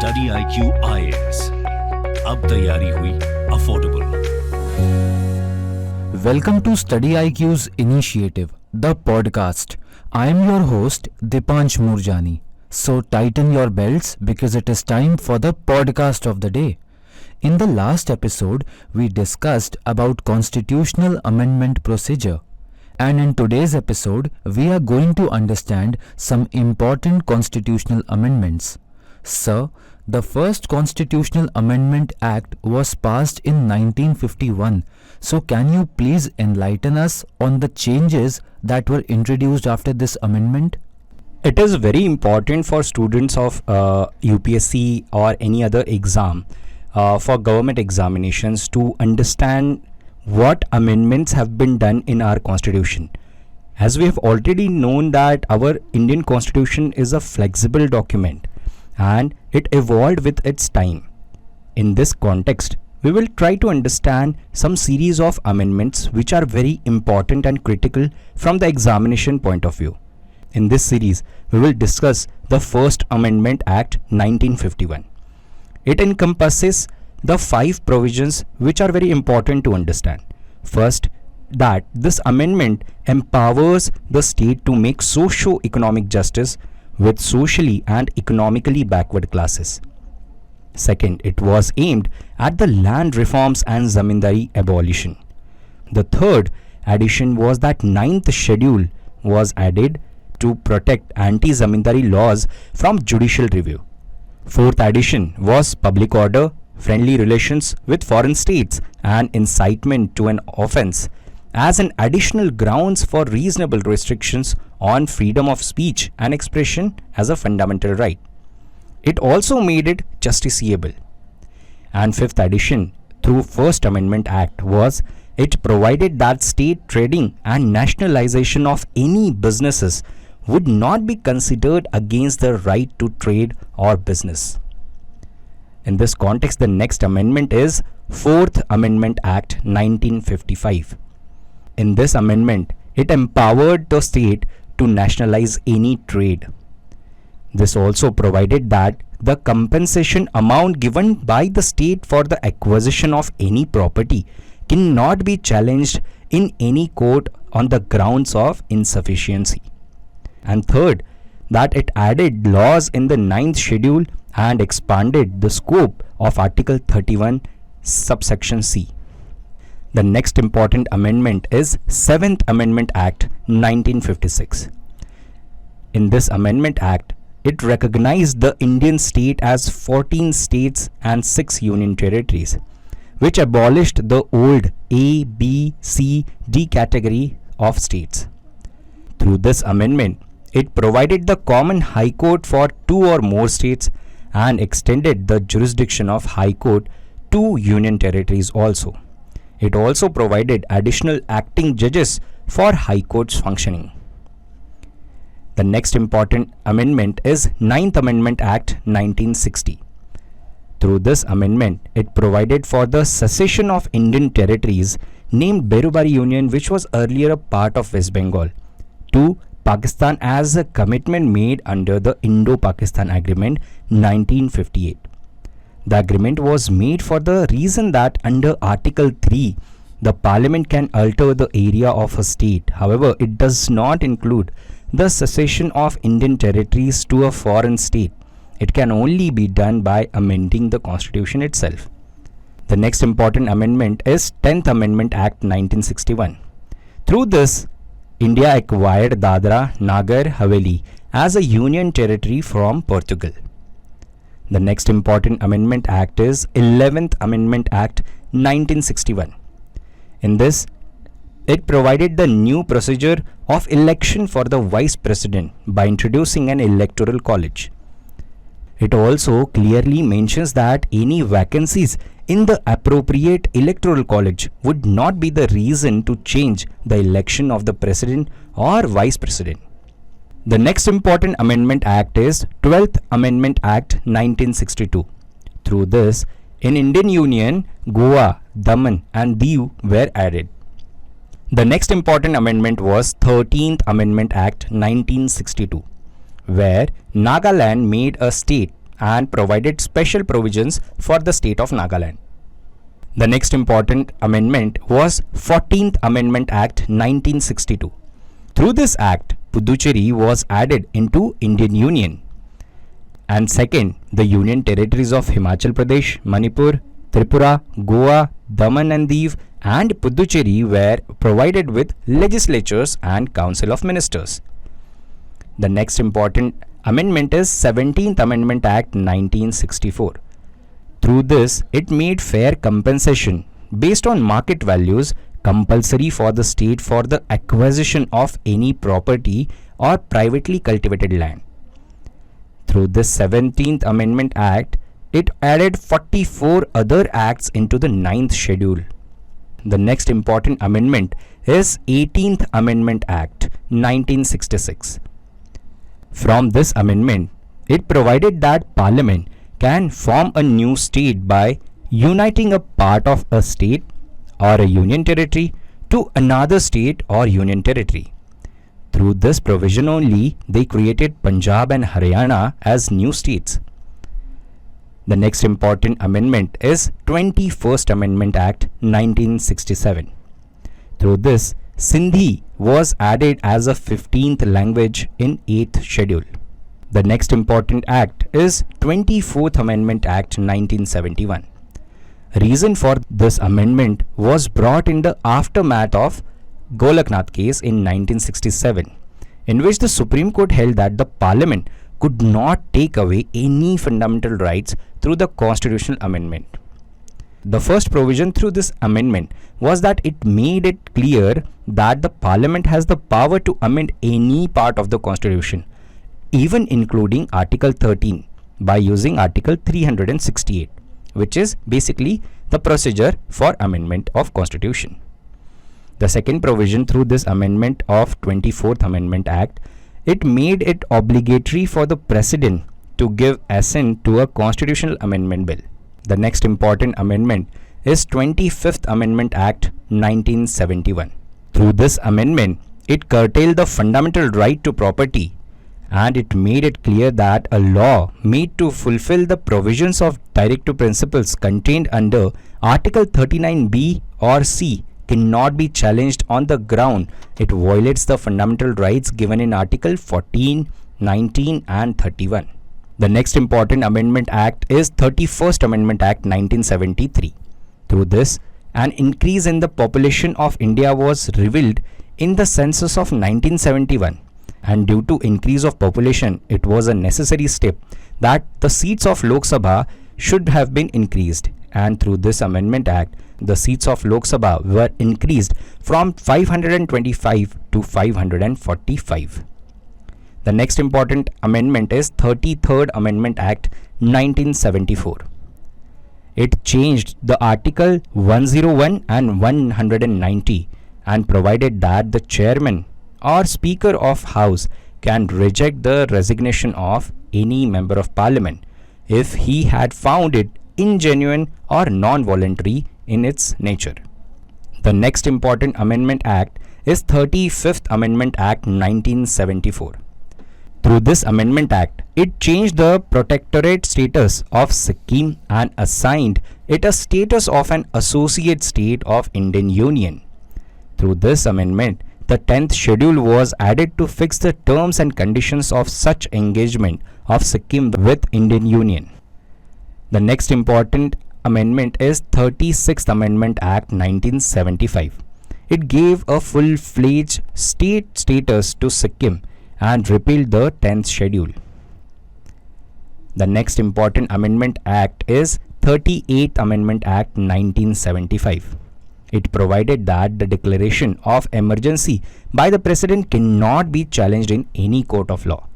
Study IQ IAS, अब तैयारी हुई affordable. Welcome to StudyIQ's initiative, the podcast. I am your host Dipansh Murjani. So tighten your belts because it is time for the podcast of the day. In the last episode, we discussed about constitutional amendment procedure. And in today's episode, we are going to understand some important constitutional amendments. Sir, the first Constitutional Amendment Act was passed in 1951. So can you please enlighten us on the changes that were introduced after this amendment? It is very important for students of UPSC or any other exam for government examinations to understand what amendments have been done in our constitution. As we have already known that our Indian constitution is a flexible document and it evolved with its time. In this context, we will try to understand some series of amendments which are very important and critical from the examination point of view. In this series, we will discuss the First Amendment Act 1951. It encompasses the 5 provisions which are very important to understand. First, that this amendment empowers the state to make socio-economic justice with socially and economically backward classes. Second, it was aimed at the land reforms and zamindari abolition. The third addition was that ninth schedule was added to protect anti-zamindari laws from judicial review. Fourth addition was public order, friendly relations with foreign states and incitement to an offence as an additional grounds for reasonable restrictions on freedom of speech and expression as a fundamental right. It also made it justiciable. And fifth addition through First Amendment Act was it provided that state trading and nationalization of any businesses would not be considered against the right to trade or business. In this context, the next amendment is Fourth Amendment Act 1955. In this amendment, it empowered the state to nationalize any trade. This also provided that the compensation amount given by the state for the acquisition of any property cannot be challenged in any court on the grounds of insufficiency. And third, that it added laws in the 9th schedule and expanded the scope of Article 31, subsection C. The next important amendment is 7th Amendment Act 1956. In this Amendment Act, it recognized the Indian state as 14 states and 6 union territories, which abolished the old A, B, C, D category of states. Through this amendment, it provided the common high court for 2 or more states and extended the jurisdiction of high court to union territories also. It also provided additional acting judges for high courts functioning. The next important amendment is 9th Amendment Act 1960. Through this amendment, it provided for the cessation of Indian territories named Berubari Union, which was earlier a part of West Bengal, to Pakistan as a commitment made under the Indo-Pakistan Agreement 1958. The agreement was made for the reason that under Article 3, the Parliament can alter the area of a state. However, it does not include the cession of Indian territories to a foreign state. It can only be done by amending the Constitution itself. The next important amendment is 10th Amendment Act 1961. Through this, India acquired Dadra Nagar Haveli as a union territory from Portugal. The next important amendment act is 11th Amendment Act 1961. In this, it provided the new procedure of election for the vice president by introducing an electoral college. It also clearly mentions that any vacancies in the appropriate electoral college would not be the reason to change the election of the president or vice president. The next important amendment act is 12th Amendment Act 1962. Through this, in Indian Union, Goa, Daman and Diu were added. The next important amendment was 13th Amendment Act 1962, where Nagaland made a state and provided special provisions for the state of Nagaland. The next important amendment was 14th Amendment Act 1962. Through this act, Puducherry was added into Indian Union. And second, the Union territories of Himachal Pradesh, Manipur, Tripura, Goa, Daman and Diu and Puducherry were provided with legislatures and Council of Ministers. The next important amendment is 17th Amendment Act 1964. Through this, it made fair compensation based on market values compulsory for the state for the acquisition of any property or privately cultivated land. Through this 17th Amendment Act, it added 44 other acts into the 9th schedule. The next important amendment is 18th Amendment Act 1966. From this amendment, it provided that Parliament can form a new state by uniting a part of a state or a union territory to another state or union territory. Through this provision only, they created Punjab and Haryana as new states. The next important amendment is 21st Amendment Act 1967. Through this, Sindhi was added as a 15th language in 8th schedule. The next important act is 24th Amendment Act 1971. Reason for this amendment was brought in the aftermath of Golaknath case in 1967, in which the Supreme Court held that the Parliament could not take away any fundamental rights through the constitutional amendment. The first provision through this amendment was that it made it clear that the Parliament has the power to amend any part of the Constitution, even including Article 13, by using Article 368, which is basically the procedure for amendment of Constitution. The second provision through this amendment of 24th Amendment Act, it made it obligatory for the President to give assent to a constitutional amendment bill. The next important amendment is 25th Amendment Act 1971. Through this amendment, it curtailed the fundamental right to property, and it made it clear that a law made to fulfill the provisions of directive principles contained under Article 39B or C cannot be challenged on the ground it violates the fundamental rights given in Article 14, 19 and 31. The next important Amendment Act is 31st Amendment Act 1973. Through this, an increase in the population of India was revealed in the census of 1971, and due to increase of population, it was a necessary step that the seats of Lok Sabha should have been increased, and through this Amendment Act, the seats of Lok Sabha were increased from 525 to 545. The next important amendment is 33rd Amendment Act 1974. It changed the Article 101 and 190 and provided that the chairman or Speaker of House can reject the resignation of any member of Parliament if he had found it ingenuine or non-voluntary in its nature. The next important Amendment Act is 35th Amendment Act 1974. Through this Amendment Act, it changed the protectorate status of Sikkim and assigned it a status of an associate state of Indian Union. Through this amendment, the 10th schedule was added to fix the terms and conditions of such engagement of Sikkim with Indian Union. The next important amendment is 36th Amendment Act 1975. It gave a full-fledged state status to Sikkim and repealed the 10th schedule. The next important Amendment Act is 38th Amendment Act 1975. It provided that the declaration of emergency by the President cannot be challenged in any court of law.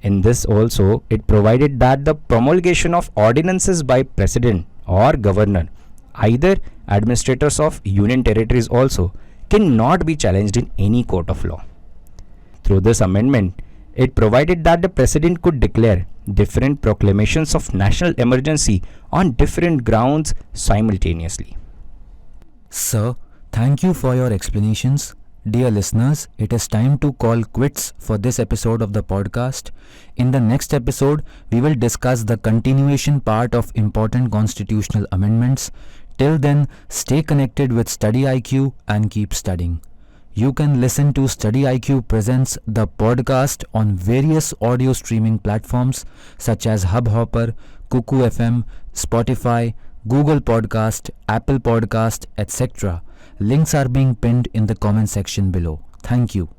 In this also, it provided that the promulgation of ordinances by President or Governor, either administrators of Union territories also, cannot be challenged in any court of law. Through this amendment, it provided that the President could declare different proclamations of national emergency on different grounds simultaneously. Sir, thank you for your explanations. Dear listeners, it is time to call quits for this episode of the podcast. In the next episode, we will discuss the continuation part of important constitutional amendments. Till then, stay connected with StudyIQ and keep studying. You can listen to StudyIQ Presents the podcast on various audio streaming platforms such as Hubhopper, Kuku FM, Spotify, Google Podcast, Apple Podcast, etc. Links are being pinned in the comment section below. Thank you.